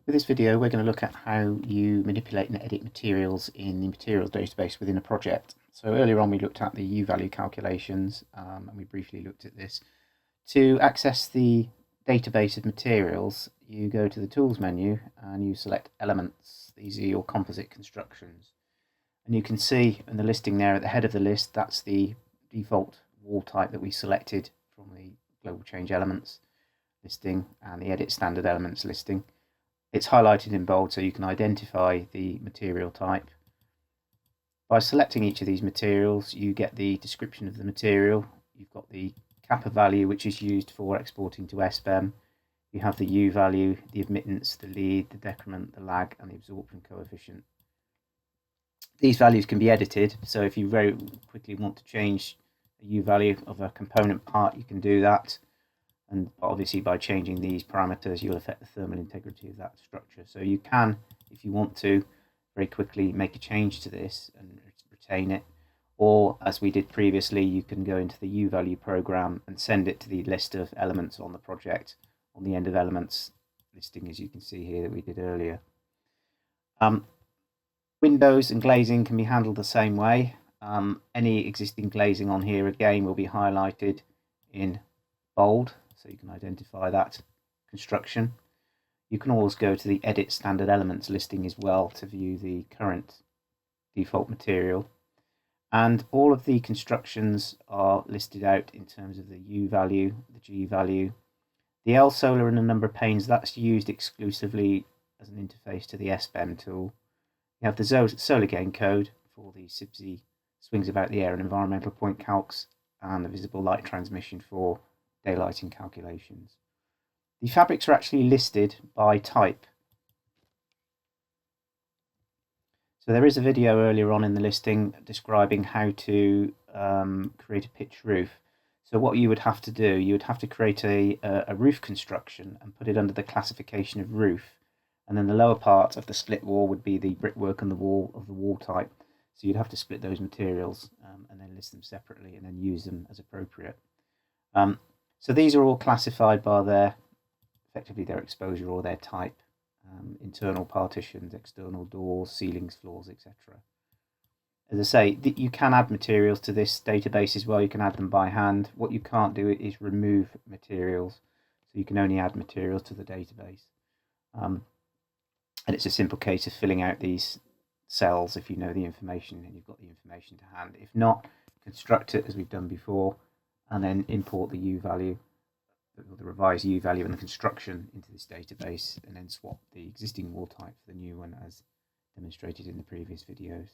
With this video, we're going to look at how you manipulate and edit materials in the materials database within a project. So earlier on we looked at the U-value calculations and we briefly looked at this. To access the database of materials, you go to the Tools menu and you select Elements. These are your composite constructions. And you can see in the listing there at the head of the list, that's the default wall type that we selected from the Global Change Elements listing and the Edit Standard Elements listing. It's highlighted in bold so you can identify the material type. By selecting each of these materials, you get the description of the material. You've got the kappa value, which is used for exporting to SBEM. You have the U value, the admittance, the lead, the decrement, the lag, and the absorption coefficient. These values can be edited, so if you very quickly want to change a U value of a component part, you can do that. And obviously by changing these parameters, you'll affect the thermal integrity of that structure. So you can, if you want to, very quickly make a change to this and retain it. Or as we did previously, you can go into the U-value program and send it to the list of elements on the project on the end of elements listing, as you can see here that we did earlier. Windows and glazing can be handled the same way. Any existing glazing on here again will be highlighted in bold, so you can identify that construction. You can always go to the Edit Standard Elements listing as well to view the current default material. And all of the constructions are listed out in terms of the U value, the G value, the L solar and the number of panes. That's used exclusively as an interface to the SBEM tool. You have the solar gain code for the SIBSI swings about the air and environmental point calcs, and the visible light transmission for daylighting calculations. The fabrics are actually listed by type. So there is a video earlier on in the listing describing how to create a pitch roof. So what you would have to do, you would have to create a roof construction and put it under the classification of roof. And then the lower part of the split wall would be the brickwork and the wall of the wall type. So you'd have to split those materials and then list them separately and then use them as appropriate. So these are all classified by effectively their exposure or their type, internal partitions, external doors, ceilings, floors, etc. As I say, you can add materials to this database as well. You can add them by hand. What you can't do is remove materials. So you can only add materials to the database. And it's a simple case of filling out these cells if you know the information and you've got the information to hand. If not, construct it as we've done before, and then import the U value, the revised U value and the construction into this database, and then swap the existing wall type for the new one as demonstrated in the previous videos.